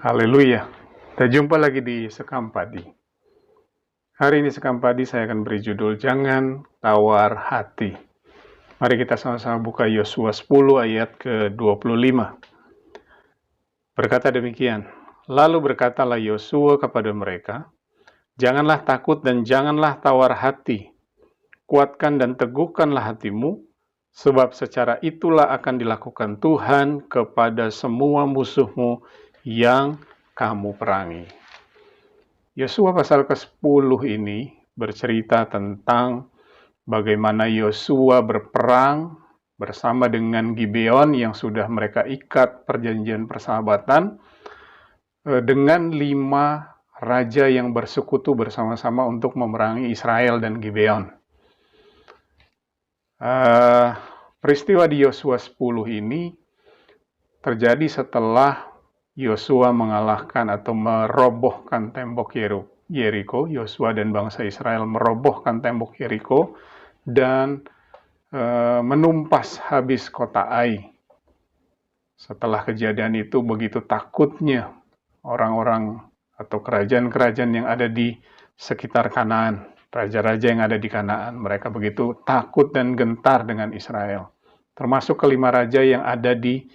Haleluya. Kita jumpa lagi di Sekam Padi. Hari ini Sekam Padi saya akan beri judul Jangan Tawar Hati. Mari kita sama-sama buka Yosua 10 ayat ke-25. Berkata demikian, lalu berkatalah Yosua kepada mereka, janganlah takut dan janganlah tawar hati. Kuatkan dan teguhkanlah hatimu, sebab secara itulah akan dilakukan Tuhan kepada semua musuhmu yang kamu perangi. Yosua pasal ke-10 ini bercerita tentang bagaimana Yosua berperang bersama dengan Gibeon yang sudah mereka ikat perjanjian persahabatan dengan 5 raja yang bersekutu bersama-sama untuk memerangi Israel dan Gibeon. Peristiwa di Yosua 10 ini terjadi setelah Yosua mengalahkan atau merobohkan tembok Yeriko. Yosua dan bangsa Israel merobohkan tembok Yeriko dan menumpas habis kota Ai. Setelah kejadian itu, begitu takutnya orang-orang atau kerajaan-kerajaan yang ada di sekitar Kanaan, raja-raja yang ada di Kanaan, mereka begitu takut dan gentar dengan Israel. Termasuk kelima raja yang ada di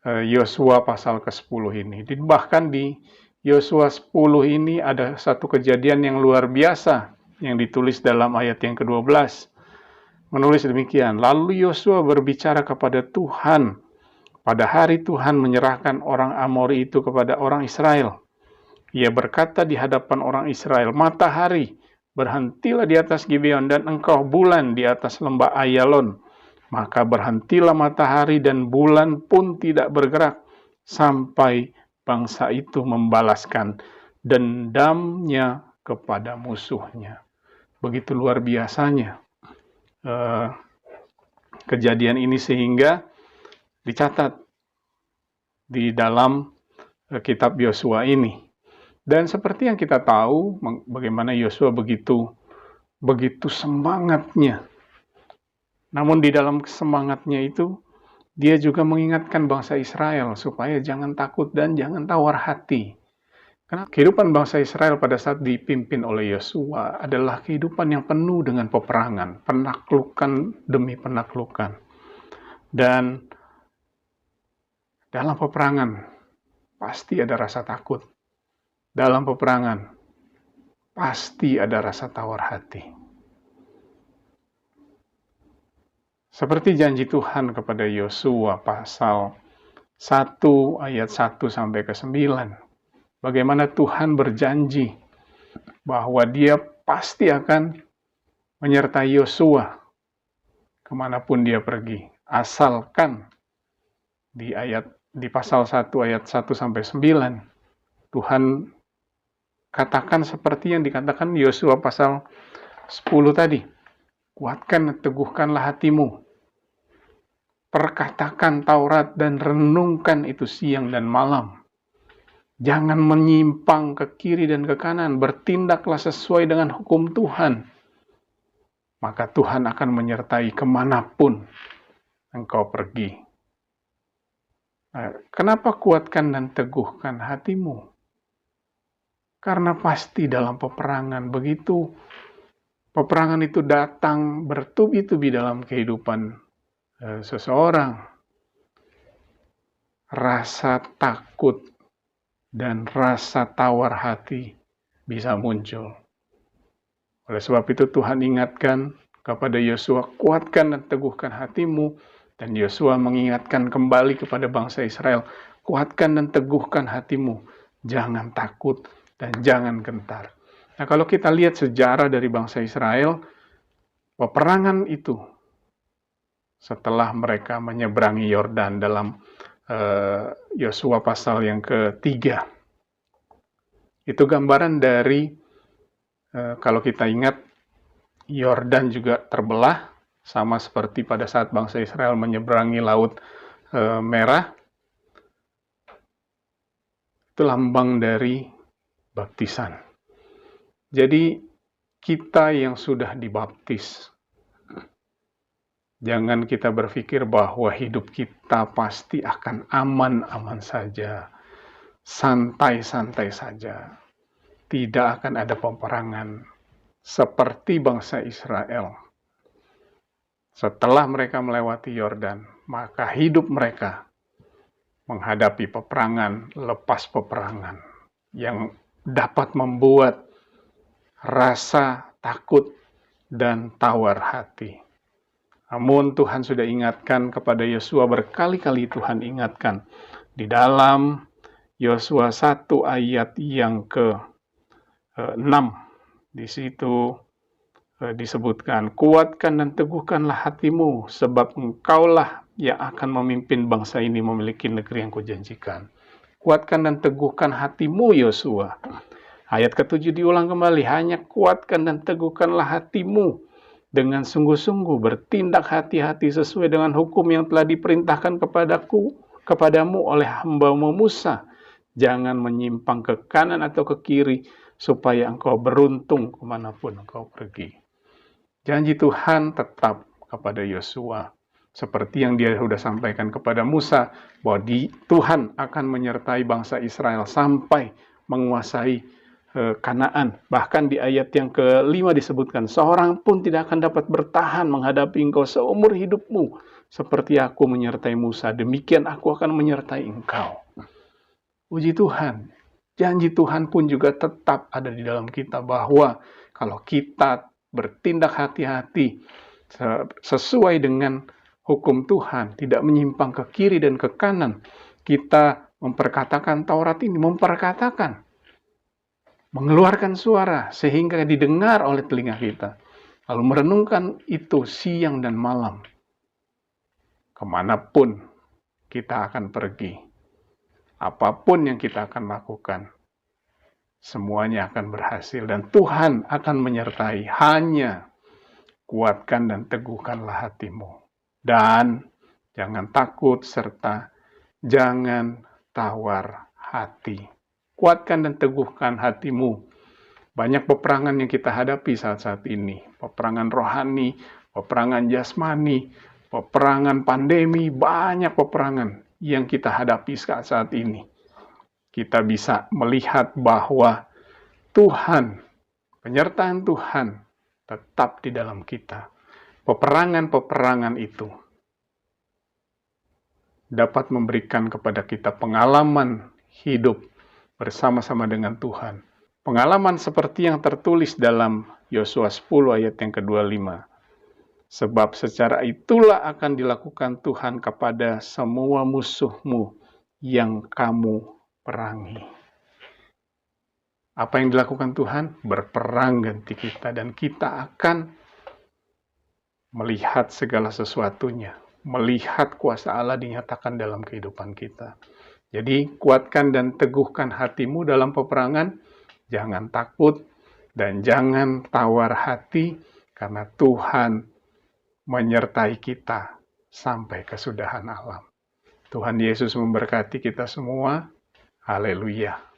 Yosua pasal ke-10 ini. Bahkan di Yosua 10 ini ada satu kejadian yang luar biasa yang ditulis dalam ayat yang ke-12. Menulis demikian, lalu Yosua berbicara kepada Tuhan. Pada hari Tuhan menyerahkan orang Amori itu kepada orang Israel. Ia berkata di hadapan orang Israel, matahari, berhentilah di atas Gibeon dan engkau bulan di atas lembah Ayalon. Maka berhentilah matahari dan bulan pun tidak bergerak sampai bangsa itu membalaskan dendamnya kepada musuhnya. Begitu luar biasanya kejadian ini sehingga dicatat di dalam kitab Yosua ini. Dan seperti yang kita tahu bagaimana Yosua begitu semangatnya. Namun di dalam semangatnya itu, dia juga mengingatkan bangsa Israel supaya jangan takut dan jangan tawar hati. Karena kehidupan bangsa Israel pada saat dipimpin oleh Yosua adalah kehidupan yang penuh dengan peperangan, penaklukan demi penaklukan. Dan dalam peperangan pasti ada rasa takut. Dalam peperangan pasti ada rasa tawar hati. Seperti janji Tuhan kepada Yosua pasal 1 ayat 1 sampai ke 9. Bagaimana Tuhan berjanji bahwa dia pasti akan menyertai Yosua kemanapun dia pergi. Asalkan di pasal 1 ayat 1 sampai 9 Tuhan katakan seperti yang dikatakan Yosua pasal 10 tadi. Kuatkan dan teguhkanlah hatimu. Perkatakan Taurat dan renungkan itu siang dan malam. Jangan menyimpang ke kiri dan ke kanan. Bertindaklah sesuai dengan hukum Tuhan. Maka Tuhan akan menyertai kemanapun engkau pergi. Nah, kenapa kuatkan dan teguhkan hatimu? Karena pasti dalam peperangan begitu peperangan itu datang bertubi-tubi dalam kehidupan seseorang, rasa takut dan rasa tawar hati bisa muncul. Oleh sebab itu Tuhan ingatkan kepada Yosua, kuatkan dan teguhkan hatimu. Dan Yosua mengingatkan kembali kepada bangsa Israel, kuatkan dan teguhkan hatimu. Jangan takut dan jangan gentar. Nah, kalau kita lihat sejarah dari bangsa Israel, peperangan itu setelah mereka menyeberangi Yordan dalam Yosua pasal yang ke-3. Itu gambaran dari, kalau kita ingat, Yordan juga terbelah, sama seperti pada saat bangsa Israel menyeberangi Laut Merah. Itu lambang dari baptisan. Jadi kita yang sudah dibaptis, jangan kita berpikir bahwa hidup kita pasti akan aman-aman saja. santai-santai saja. Tidak akan ada peperangan seperti bangsa Israel. Setelah mereka melewati Yordan, maka hidup mereka menghadapi peperangan lepas peperangan yang dapat membuat rasa takut dan tawar hati. Namun Tuhan sudah ingatkan kepada Yosua, berkali-kali Tuhan ingatkan di dalam Yosua 1 ayat yang ke-6. Di situ disebutkan, kuatkan dan teguhkanlah hatimu, sebab engkaulah yang akan memimpin bangsa ini memiliki negeri yang kujanjikan. Kuatkan dan teguhkan hatimu, Yosua. Ayat ke-7 diulang kembali, hanya kuatkan dan teguhkanlah hatimu dengan sungguh-sungguh, bertindak hati-hati sesuai dengan hukum yang telah diperintahkan kepadamu oleh hamba-Mu Musa. Jangan menyimpang ke kanan atau ke kiri, supaya engkau beruntung kemanapun engkau pergi. Janji Tuhan tetap kepada Yosua, seperti yang dia sudah sampaikan kepada Musa, bahwa Tuhan akan menyertai bangsa Israel sampai menguasai Kanaan. Bahkan di ayat yang ke-5 disebutkan, seorang pun tidak akan dapat bertahan menghadapi engkau seumur hidupmu, seperti aku menyertai Musa, demikian aku akan menyertai engkau. Puji Tuhan, janji Tuhan pun juga tetap ada di dalam kita, bahwa kalau kita bertindak hati-hati sesuai dengan hukum Tuhan, tidak menyimpang ke kiri dan ke kanan, kita memperkatakan Taurat ini, mengeluarkan suara sehingga didengar oleh telinga kita, lalu merenungkan itu siang dan malam, kemanapun kita akan pergi, apapun yang kita akan lakukan, semuanya akan berhasil dan Tuhan akan menyertai. Hanya kuatkan dan teguhkanlah hatimu, dan jangan takut serta jangan tawar hati. Kuatkan dan teguhkan hatimu. Banyak peperangan yang kita hadapi saat-saat ini, peperangan rohani, peperangan jasmani, peperangan pandemi, banyak peperangan yang kita hadapi saat ini. Kita bisa melihat bahwa Tuhan, penyertaan Tuhan tetap di dalam kita. Peperangan-peperangan itu dapat memberikan kepada kita pengalaman hidup bersama-sama dengan Tuhan. Pengalaman seperti yang tertulis dalam Yosua 10 ayat yang ke-25. Sebab secara itulah akan dilakukan Tuhan kepada semua musuhmu yang kamu perangi. Apa yang dilakukan Tuhan? Berperang ganti kita, dan kita akan melihat segala sesuatunya, melihat kuasa Allah dinyatakan dalam kehidupan kita. Jadi kuatkan dan teguhkan hatimu dalam peperangan, jangan takut dan jangan tawar hati, karena Tuhan menyertai kita sampai kesudahan alam. Tuhan Yesus memberkati kita semua. Haleluya.